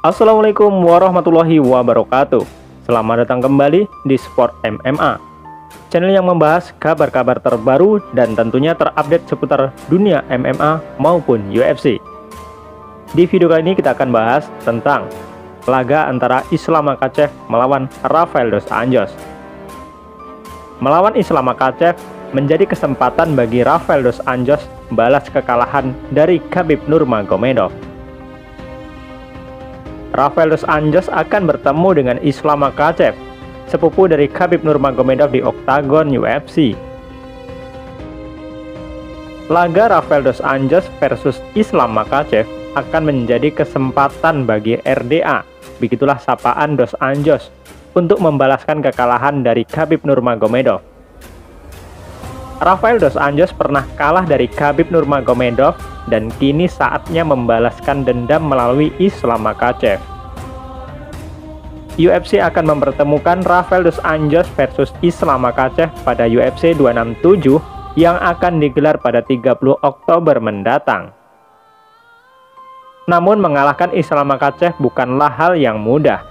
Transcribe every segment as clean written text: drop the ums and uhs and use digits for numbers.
Assalamualaikum warahmatullahi wabarakatuh. Selamat datang kembali di Sport MMA, channel yang membahas kabar-kabar terbaru dan tentunya terupdate seputar dunia MMA maupun UFC. Di video kali ini kita akan bahas tentang laga antara Islam Makhachev melawan Rafael dos Anjos. Melawan Islam Makhachev menjadi kesempatan bagi Rafael dos Anjos balas kekalahan dari Khabib Nurmagomedov. Rafael dos Anjos akan bertemu dengan Islam Makhachev, sepupu dari Khabib Nurmagomedov di oktagon UFC. Laga Rafael dos Anjos versus Islam Makhachev akan menjadi kesempatan bagi RDA, begitulah sapaan dos Anjos, untuk membalaskan kekalahan dari Khabib Nurmagomedov. Rafael dos Anjos pernah kalah dari Khabib Nurmagomedov dan kini saatnya membalaskan dendam melalui Islam Makhachev. UFC akan mempertemukan Rafael dos Anjos versus Islam Makhachev pada UFC 267 yang akan digelar pada 30 Oktober mendatang. Namun mengalahkan Islam Makhachev bukanlah hal yang mudah.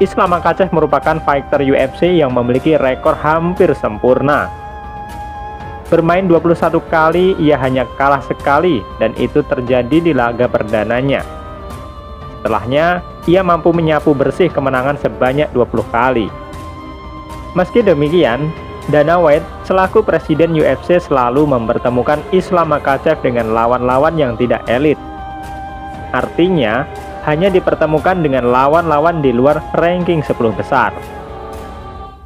Islam Makhachev merupakan fighter UFC yang memiliki rekor hampir sempurna. Bermain 21 kali, ia hanya kalah sekali dan itu terjadi di laga perdananya. Setelahnya, ia mampu menyapu bersih kemenangan sebanyak 20 kali. Meski demikian, Dana White selaku presiden UFC selalu mempertemukan Islam Makhachev dengan lawan-lawan yang tidak elit. Artinya, hanya dipertemukan dengan lawan-lawan di luar ranking 10 besar.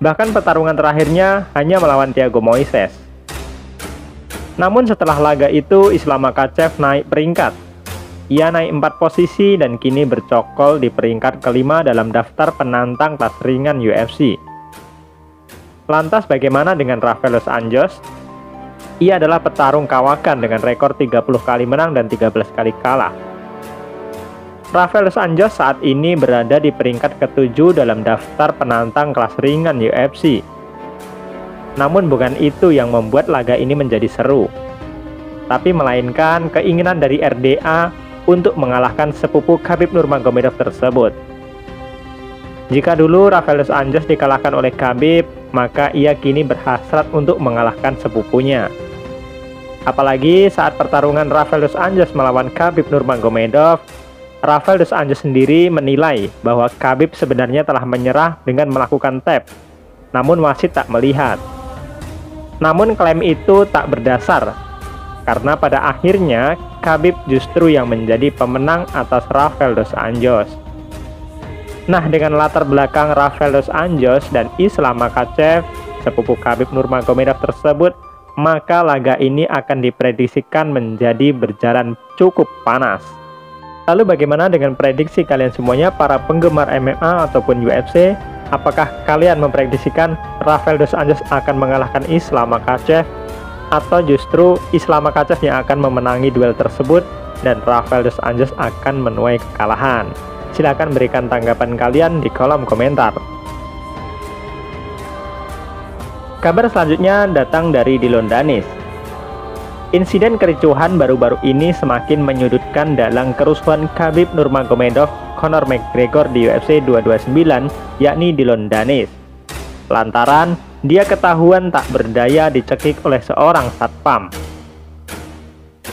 Bahkan pertarungan terakhirnya hanya melawan Thiago Moises. Namun setelah laga itu, Islam Makhachev naik peringkat. Ia naik 4 posisi dan kini bercokol di peringkat kelima dalam daftar penantang kelas ringan UFC. Lantas bagaimana dengan Rafael dos Anjos? Ia adalah petarung kawakan dengan rekor 30 kali menang dan 13 kali kalah. Rafael dos Anjos saat ini berada di peringkat ke-7 dalam daftar penantang kelas ringan UFC. Namun bukan itu yang membuat laga ini menjadi seru, tapi melainkan keinginan dari RDA untuk mengalahkan sepupu Khabib Nurmagomedov tersebut. Jika dulu Rafael dos Anjos dikalahkan oleh Khabib, maka ia kini berhasrat untuk mengalahkan sepupunya. Apalagi saat pertarungan Rafael dos Anjos melawan Khabib Nurmagomedov, Rafael dos Anjos sendiri menilai bahwa Khabib sebenarnya telah menyerah dengan melakukan tap, namun wasit tak melihat. Namun klaim itu tak berdasar, karena pada akhirnya Khabib justru yang menjadi pemenang atas Rafael dos Anjos. Nah, dengan latar belakang Rafael dos Anjos dan Islam Makhachev, sepupu Khabib Nurmagomedov tersebut, maka laga ini akan diprediksikan menjadi berjalan cukup panas. Lalu bagaimana dengan prediksi kalian semuanya para penggemar MMA ataupun UFC? Apakah kalian memprediksikan Rafael dos Anjos akan mengalahkan Islam Makhachev, atau justru Islam Makhachev yang akan memenangi duel tersebut dan Rafael dos Anjos akan menuai kekalahan? Silahkan berikan tanggapan kalian di kolom komentar. Kabar selanjutnya datang dari Dillon Danis. Insiden kericuhan baru-baru ini semakin menyudutkan dalam kerusuhan Khabib Nurmagomedov Conor McGregor di UFC 229, yakni Dillon Danis. Lantaran dia ketahuan tak berdaya dicekik oleh seorang satpam.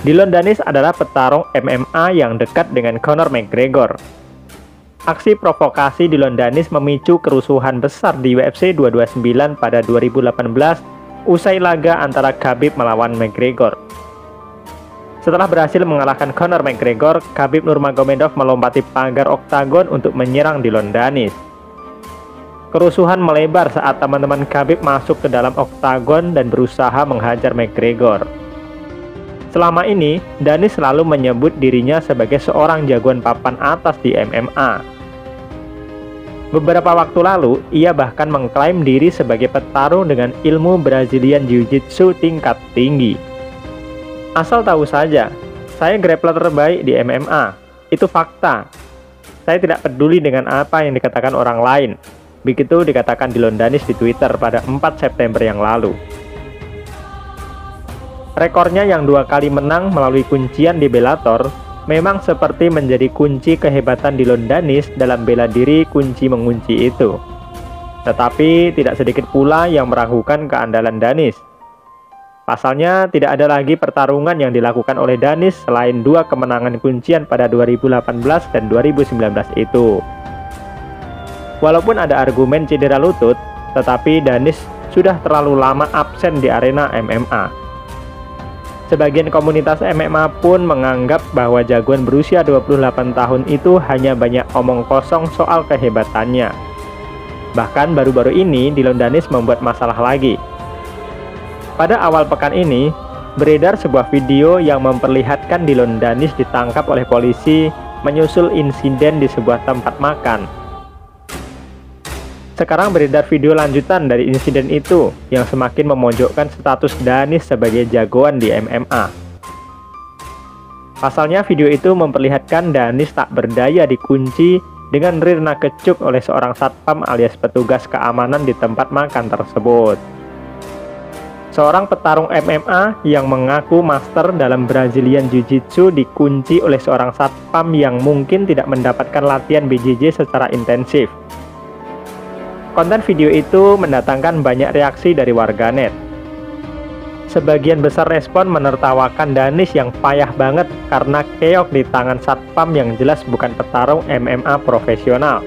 Dillon Danis adalah petarung MMA yang dekat dengan Conor McGregor. Aksi provokasi Dillon Danis memicu kerusuhan besar di UFC 229 pada 2018 usai laga antara Khabib melawan McGregor. Setelah berhasil mengalahkan Conor McGregor, Khabib Nurmagomedov melompati pagar oktagon untuk menyerang Dillon Danis. Kerusuhan melebar saat teman-teman Khabib masuk ke dalam oktagon dan berusaha menghajar McGregor. Selama ini, Danis selalu menyebut dirinya sebagai seorang jagoan papan atas di MMA. Beberapa waktu lalu, ia bahkan mengklaim diri sebagai petarung dengan ilmu Brazilian Jiu-Jitsu tingkat tinggi. Asal tahu saja, saya grappler terbaik di MMA. Itu fakta. Saya tidak peduli dengan apa yang dikatakan orang lain. Begitu dikatakan Dillon Danis di Twitter pada 4 September yang lalu. Rekornya yang 2 kali menang melalui kuncian di Bellator memang seperti menjadi kunci kehebatan Dillon Danis dalam bela diri kunci mengunci itu. Tetapi tidak sedikit pula yang meragukan keandalan Danis. Pasalnya, tidak ada lagi pertarungan yang dilakukan oleh Danis selain 2 kemenangan kuncian pada 2018 dan 2019 itu. Walaupun ada argumen cedera lutut, tetapi Danis sudah terlalu lama absen di arena MMA. Sebagian komunitas MMA pun menganggap bahwa jagoan berusia 28 tahun itu hanya banyak omong kosong soal kehebatannya. Bahkan baru-baru ini Dillon Danis membuat masalah lagi. Pada awal pekan ini, beredar sebuah video yang memperlihatkan Dillon Danis ditangkap oleh polisi menyusul insiden di sebuah tempat makan. Sekarang beredar video lanjutan dari insiden itu yang semakin memojokkan status Danis sebagai jagoan di MMA. Pasalnya video itu memperlihatkan Danis tak berdaya dikunci dengan rirna kecuk oleh seorang satpam alias petugas keamanan di tempat makan tersebut. Seorang petarung MMA yang mengaku master dalam Brazilian Jiu-Jitsu dikunci oleh seorang satpam yang mungkin tidak mendapatkan latihan BJJ secara intensif. Konten video itu mendatangkan banyak reaksi dari warganet. Sebagian besar respon menertawakan Danis yang payah banget karena keok di tangan satpam yang jelas bukan petarung MMA profesional.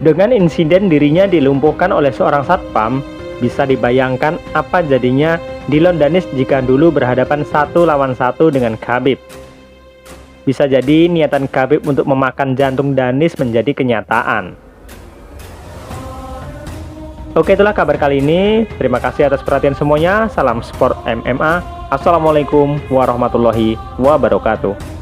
Dengan insiden dirinya dilumpuhkan oleh seorang satpam, bisa dibayangkan apa jadinya Dillon Danis jika dulu berhadapan 1 lawan 1 dengan Khabib. Bisa jadi niatan Khabib untuk memakan jantung Danis menjadi kenyataan. Oke, itulah kabar kali ini. Terima kasih atas perhatian semuanya. Salam sport MMA. Assalamualaikum warahmatullahi wabarakatuh.